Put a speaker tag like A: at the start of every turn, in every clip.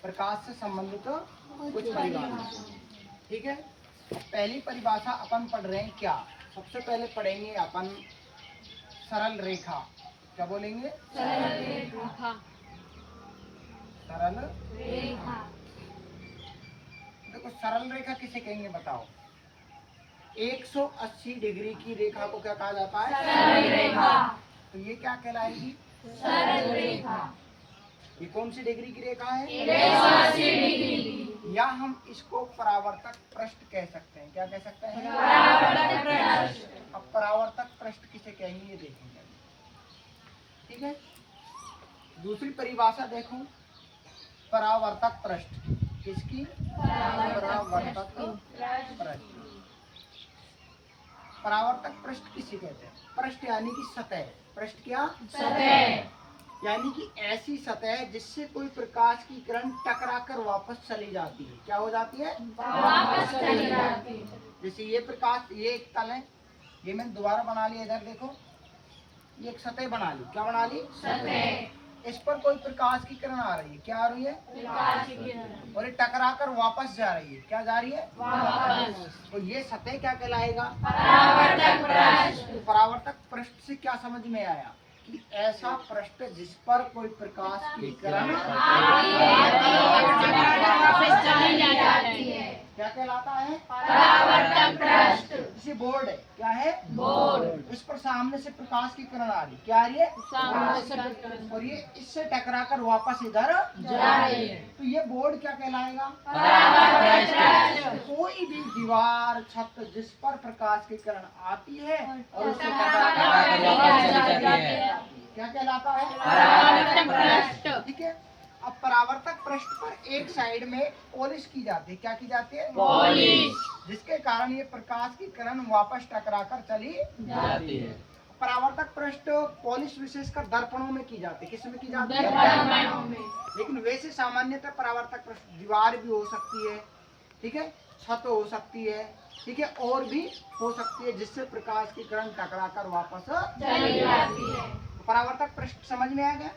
A: प्रकाश से संबंधित कुछ परिभाषा। ठीक है, पहली परिभाषा अपन पढ़ रहे हैं क्या? सबसे पहले पढ़ेंगे अपन सरल रेखा। क्या बोलेंगे?
B: सरल रेखा।
A: सरल
B: रेखा।
A: देखो सरल रेखा किसे कहेंगे बताओ? 180 डिग्री की रेखा को क्या कहा जाता है?
B: सरल रेखा।
A: तो ये क्या कहलाएगी?
B: सरल रेखा।
A: ये कौन सी डिग्री की रेखा है?
B: 180 डिग्री।
A: या हम इसको परावर्तक पृष्ठ कह सकते हैं। क्या कह सकते हैं?
B: परावर्तक पृष्ठ।
A: अब परावर्तक पृष्ठ किसे कहेंगे ये देखेंगे। ठीक है, दूसरी परिभाषा देखो, परावर्तक पृष्ठ। किसकी? परावर्तक पृष्ठ। परावर्तक पृष्ठ किसे कहते हैं? पृष्ठ यानी कि सतह। पृष्ठ क्या?
B: सतह।
A: यानी कि ऐसी सतह जिससे कोई प्रकाश की किरण टकराकर वापस चली जाती है। क्या हो जाती है?
B: वापस चली जाती है।
A: जैसे ये प्रकाश, ये एक तल है, ये मैंने दोबारा बना लिया। इधर देखो, ये एक सतह बना ली। क्या बना ली?
B: सतह।
A: इस पर कोई प्रकाश की किरण आ रही है। क्या आ रही है?
B: प्रकाश की किरण।
A: और ये टकराकर वापस जा रही है। क्या जा रही है?
B: वापस।
A: तो ये सतह क्या कहलाएगा?
B: परावर्तक पृष्ठ।
A: परावर्तक पृष्ठ से क्या समझ में आया? कि ऐसा पृष्ठ जिस पर कोई प्रकाश की किरण
B: वापस चली जाती है।
A: क्या कहलाता है?
B: परावर्तक पृष्ठ।
A: जैसे बोर्ड है। क्या है?
B: बोर्ड।
A: इस पर सामने से प्रकाश की किरण आ रही। क्या आ रही है?
B: सामने से प्रकाश
A: और ये इससे टकराकर वापस इधर
B: जा रही है।
A: तो ये बोर्ड क्या कहलाएगा?
B: परावर्तक पृष्ठ।
A: कोई भी दीवार, छत जिस पर प्रकाश की किरण आती है और उससे
B: टकराकर वापस चली जाती है।
A: क्या कहलाता है?
B: परावर्तक पृष्ठ।
A: ठीक है, अब परावर्तक पृष्ठ पर एक साइड में पॉलिश की जाती है। क्या की जाती है?
B: पॉलिश।
A: जिसके कारण ये प्रकाश की किरण वापस टकराकर चली
B: जाती है।
A: परावर्तक पृष्ठ पॉलिश विशेषकर दर्पणों में की जाती है। किसमें की जाती है?
B: दर्पणों में।
A: लेकिन वैसे सामान्यतः परावर्तक पृष्ठ दीवार भी हो सकती है, ठीक है, छत हो सकती है, ठीक है, और भी हो सकती है जिससे प्रकाश की किरण टकराकर वापस
B: चली जाती है।
A: परावर्तक पृष्ठ समझ में आ गया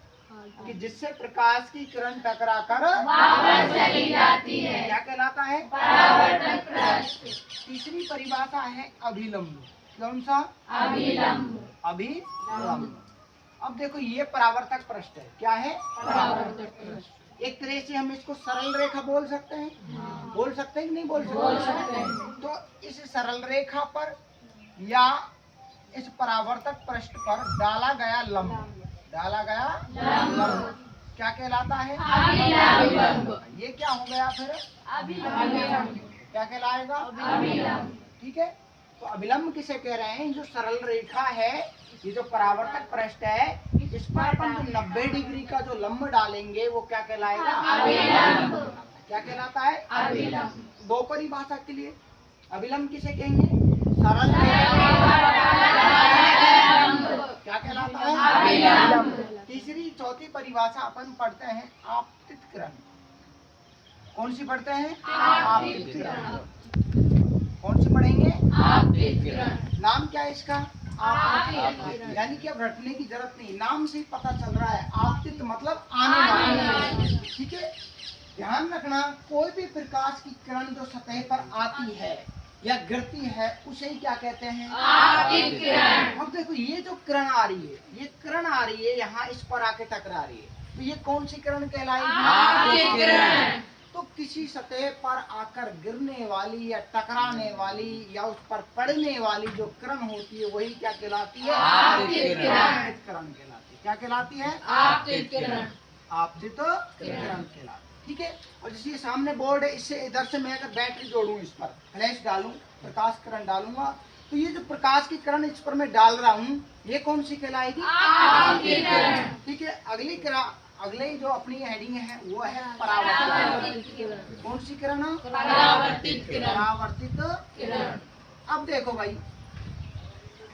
A: कि जिससे प्रकाश की किरण टकराकर
B: वापस चली जाती है।
A: क्या कहलाता है?
B: परावर्तक पृष्ठ।
A: तीसरी परिभाषा है अभिलंब। कौन सा?
B: अभिलंब।
A: अभिलंब। अब देखो ये परावर्तक पृष्ठ है। क्या है?
B: परावर्तक पृष्ठ।
A: एक तरह से हम इसको सरल रेखा बोल सकते हैं। बोल सकते हैं कि नहीं बोल
B: बोल
A: सकते?
B: सकते हैं।
A: तो इस सरल रेखा पर या इस परावर्तक पृष्ठ पर डाला गया लंब क्या कहलाता है?
B: अभिलंब।
A: ये क्या हो गया फिर?
B: अभिलंब।
A: क्या कहलाएगा?
B: अभिलंब।
A: ठीक है, तो अभिलंब किसे कह रहे हैं? जो सरल रेखा है, ये जो परावर्तक पृष्ठ है, इस पर अपन जो 90 डिग्री का जो लंब डालेंगे वो क्या कहलाएगा?
B: अभिलंब।
A: क्या कहलाता है?
B: अभिलंब।
A: दो परिभाषा के लिए अभिलंब किसे कहेंगे? सरल क्या कहलाता है?
B: अभिलंब।
A: तीसरी चौथी परिभाषा अपन पढ़ते हैं आपतित किरण। कौन सी पढ़ते हैं? आपतित किरण। कौन सी पढ़ेंगे?
B: आपतित किरण।
A: नाम क्या है इसका?
B: आपतित किरण।
A: यानी कि अब रटने की जरूरत नहीं, नाम से ही पता चल रहा है। आपतित मतलब आने वाली। ठीक है, ध्यान रखना, कोई भी प्रकाश की किरण जो सतह पर आती है या गिरती है उसे ही क्या कहते हैं?
B: आपतित किरण।
A: अब देखो ये जो किरण आ रही है, ये किरण आ रही है, यहाँ इस पर आके टकरा रही है, तो ये कौन सी किरण कहलाएगी?
B: आपतित किरण।
A: तो किसी सतह पर आकर गिरने वाली या टकराने वाली या उस पर पड़ने वाली जो किरण होती है वही क्या कहलाती है?
B: आपतित किरण।
A: आपतित किरण कहलाती है। क्या कहलाती है?
B: आपतित किरण।
A: आपतित किरण कहलाती है। ठीक है, और जैसे ये सामने बोर्ड है, इससे इधर से मैं अगर बैटरी जोड़ूं, इस पर फ्लैश डालूं, प्रकाश किरण डालूंगा, तो ये जो प्रकाश की किरण इस पर मैं डाल रहा हूँ ये कौन सी कहलाएगी?
B: आपतित किरण।
A: ठीक है, अगले जो अपनी हेडिंग है वो है परावर्तित किरण। कौन सी किरण?
B: परावर्तित किरण।
A: परावर्तित
B: किरण।
A: अब देखो भाई,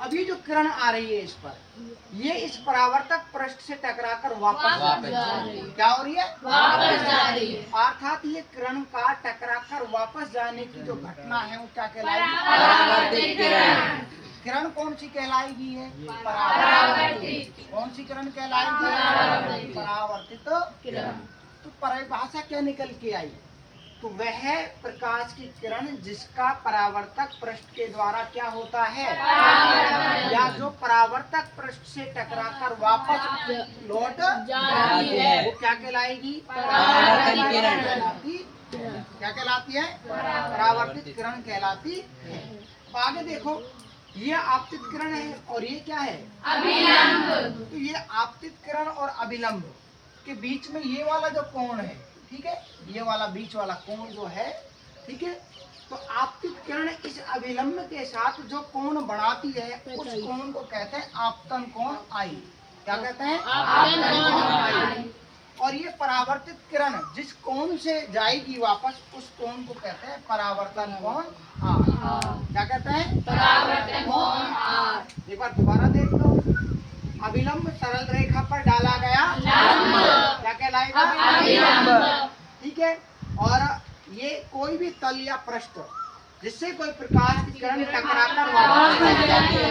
A: अभी जो किरण आ रही है इस पर, ये इस परावर्तक पृष्ठ से टकराकर वापस
B: जा रही है।
A: क्या हो रही है?
B: वापस जा रही है।
A: अर्थात ये किरण का टकराकर वापस जाने की जो घटना है वो क्या कहलाएगी?
B: परावर्तित किरण।
A: किरण कौन सी कहलाएगी? है
B: परावर्तित।
A: कौन सी किरण कहलाएगी?
B: परावर्तित।
A: परावर्तित
B: किरण।
A: तो परिभाषा क्या निकल के आई? तो वह प्रकाश की किरण जिसका परावर्तक पृष्ठ के द्वारा क्या होता है, या जो परावर्तक पृष्ठ से टकराकर वापस लौट
B: जाती है,
A: वो क्या कहलाएगी?
B: परावर्तित किरण।
A: क्या कहलाती है? परावर्तित किरण कहलाती है। अब आगे देखो, ये आपतित किरण है और ये क्या है?
B: अभिलंब।
A: तो ये आपतित किरण और अभिलंब के बीच में ये वाला जो कोण है, ठीक है, ये वाला बीच वाला कोण जो है, ठीक है, तो आपतित किरण इस अभिलंब के साथ जो कोण बनाती है उस कोण को कहते हैं आपतन कोण आई। क्या कहते हैं?
B: आपतन कोण आई।
A: और ये परावर्तित किरण जिस कोण से जाएगी वापस उस कोण को कहते हैं परावर्तन कोण आर। क्या कहते हैं?
B: परावर्तन कोण आर।
A: एक बार दोबारा देख लो, अभिलंब सरल रेखा पर डाला गया
B: लंब।
A: क्या कहलाएगा?
B: अभिलंब।
A: ठीक है, और ये कोई भी तल या पृष्ठ जिससे कोई प्रकाश की किरण टकराकर वापस आ जाती है,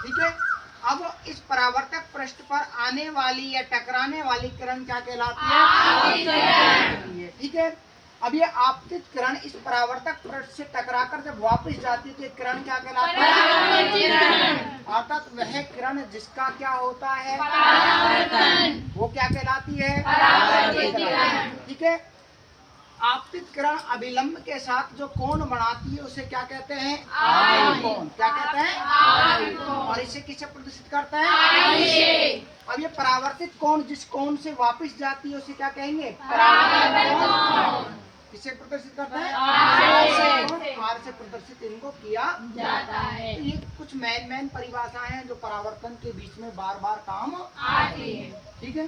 A: ठीक है। अब इस परावर्तक पृष्ठ पर आने वाली या टकराने वाली किरण क्या कहलाती है? ठीक है। अब ये आपतित किरण इस परावर्तक पृष्ठ से टकराकर जब वापस जाती है तो ये किरण क्या कहलाती है? अर्थात वह किरण जिसका क्या होता है?
B: परावर्तन।
A: वो क्या कहलाती है?
B: परावर्तित किरण।
A: ठीक है। आपतित किरण अभिलंब के साथ जो कोण बनाती है उसे क्या कहते हैं?
B: आई।
A: कोण। क्या कहते हैं?
B: आई।
A: और इसे किसे प्रदर्शित करता है?
B: आई से।
A: अब ये परावर्तित कोण जिस कोण से वापस जाती है उसे क्या कहेंगे?
B: परावर्तन कोण।
A: किसे प्रदर्शित करता है?
B: आर से।
A: आर से प्रदर्शित इनको किया
B: जाता है।
A: तो ये कुछ मेन परिभाषाएं हैं जो परावर्तन के बीच में बार बार काम
B: आती है।
A: ठीक है।